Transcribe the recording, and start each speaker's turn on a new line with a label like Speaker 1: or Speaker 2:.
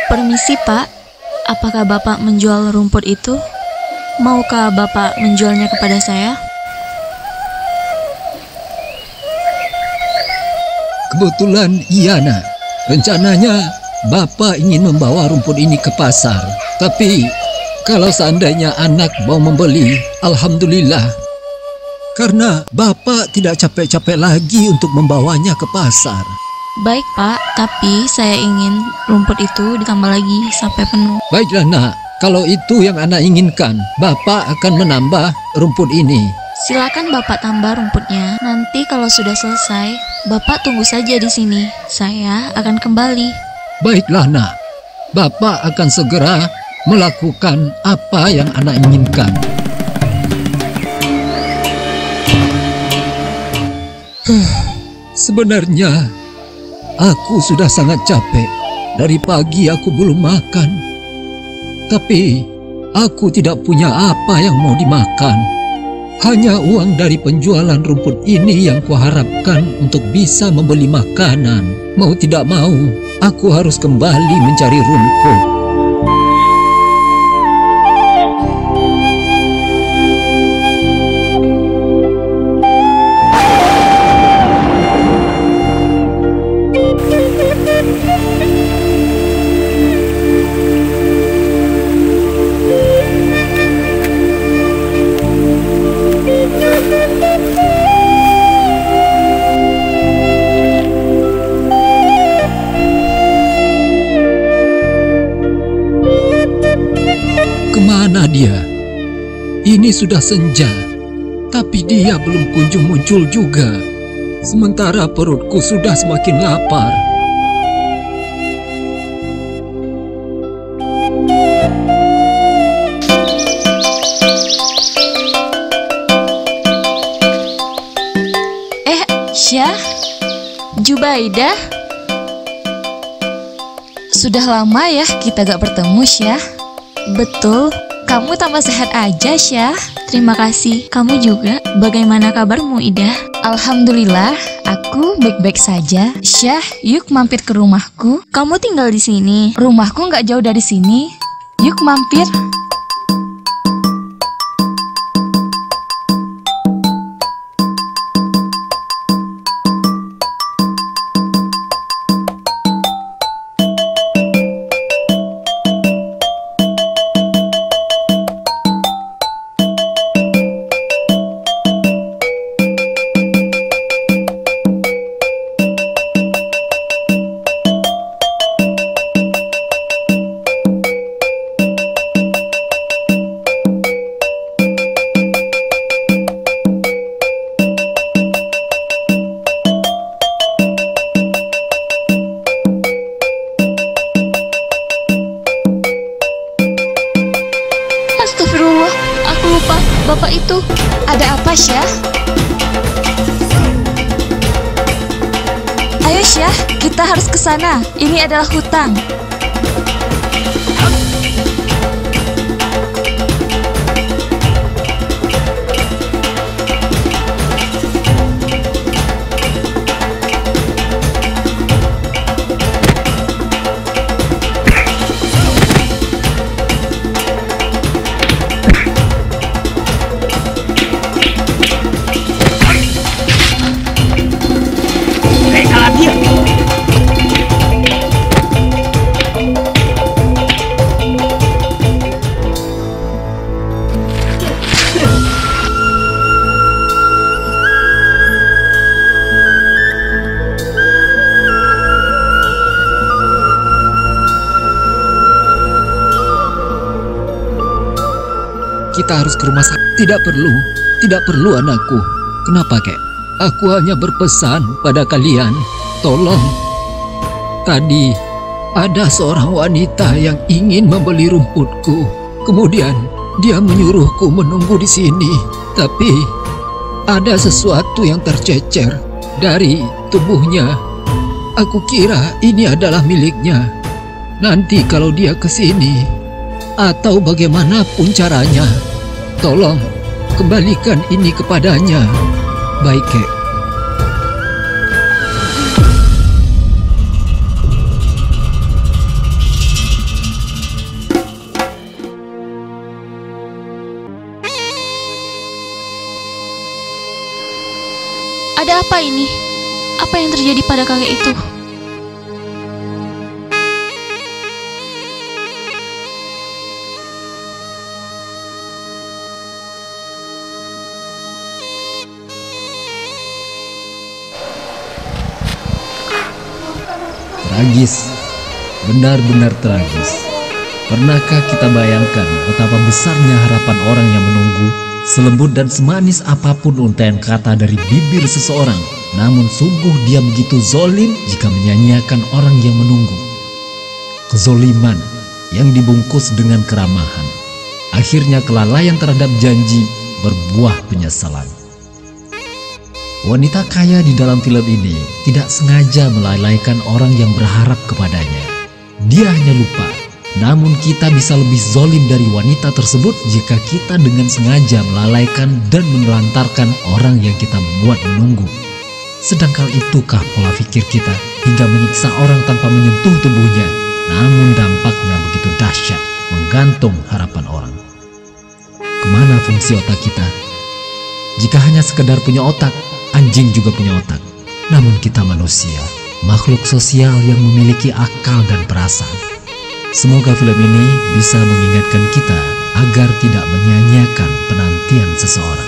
Speaker 1: Permisi Pak, apakah Bapak menjual rumput itu? Maukah Bapak menjualnya kepada saya?
Speaker 2: Kebetulan iya nak. Rencananya Bapak ingin membawa rumput ini ke pasar. Tapi kalau seandainya anak mau membeli, alhamdulillah. Karena Bapak tidak capek-capek lagi untuk membawanya ke pasar.
Speaker 1: Baik Pak, tapi saya ingin rumput itu ditambah lagi sampai penuh.
Speaker 2: Baiklah nak, kalau itu yang anak inginkan, Bapak akan menambah rumput ini.
Speaker 1: Silakan Bapak tambah rumputnya. Nanti kalau sudah selesai, Bapak tunggu saja di sini. Saya akan kembali.
Speaker 2: Baiklah nak, Bapak akan segera melakukan apa yang anak inginkan. Sebenarnya aku sudah sangat capek. Dari pagi aku belum makan. Tapi aku tidak punya apa yang mau dimakan. Hanya uang dari penjualan rumput ini yang kuharapkan untuk bisa membeli makanan. Mau tidak mau, aku harus kembali mencari rumput. Kemana dia? Ini sudah senja, tapi dia belum kunjung muncul juga. Sementara perutku sudah semakin lapar.
Speaker 1: Syah, Jubaidah, sudah lama ya kita gak bertemu Syah. Betul, kamu tambah sehat aja Syah. Terima kasih, kamu juga. Bagaimana kabarmu Ida? Alhamdulillah, aku baik-baik saja. Syah, yuk mampir ke rumahku. Kamu tinggal di sini. Rumahku gak jauh dari sini. Yuk mampir. Syah, kita harus ke sana. Ini adalah hutang.
Speaker 2: Kita harus ke rumah sakit. Tidak perlu anakku. Kenapa, Kek? Aku hanya berpesan pada kalian, tolong. Tadi ada seorang wanita yang ingin membeli rumputku. Kemudian dia menyuruhku menunggu di sini. Tapi ada sesuatu yang tercecer dari tubuhnya. Aku kira ini adalah miliknya. Nanti kalau dia ke sini atau bagaimanapun caranya, tolong kembalikan ini kepadanya. Baik, Kek.
Speaker 1: Ada apa ini? Apa yang terjadi pada kakek itu?
Speaker 3: Tragis, benar-benar tragis. Pernahkah kita bayangkan betapa besarnya harapan orang yang menunggu? Selembut dan semanis apapun untaian kata dari bibir seseorang, namun sungguh dia begitu zolim jika menyanyiakan orang yang menunggu. Kezoliman yang dibungkus dengan keramahan, akhirnya kelalaian terhadap janji berbuah penyesalan. Wanita kaya di dalam film ini tidak sengaja melalaikan orang yang berharap kepadanya. Dia hanya lupa. Namun kita bisa lebih zolim dari wanita tersebut jika kita dengan sengaja melalaikan dan menelantarkan orang yang kita buat menunggu. Sedangkal itukah pola pikir kita hingga menyiksa orang tanpa menyentuh tubuhnya, namun dampaknya begitu dahsyat, menggantung harapan orang. Kemana fungsi otak kita? Jika hanya sekedar punya otak, anjing juga punya otak. Namun kita manusia, makhluk sosial yang memiliki akal dan perasaan. Semoga film ini bisa mengingatkan kita agar tidak menyanyiakan penantian seseorang.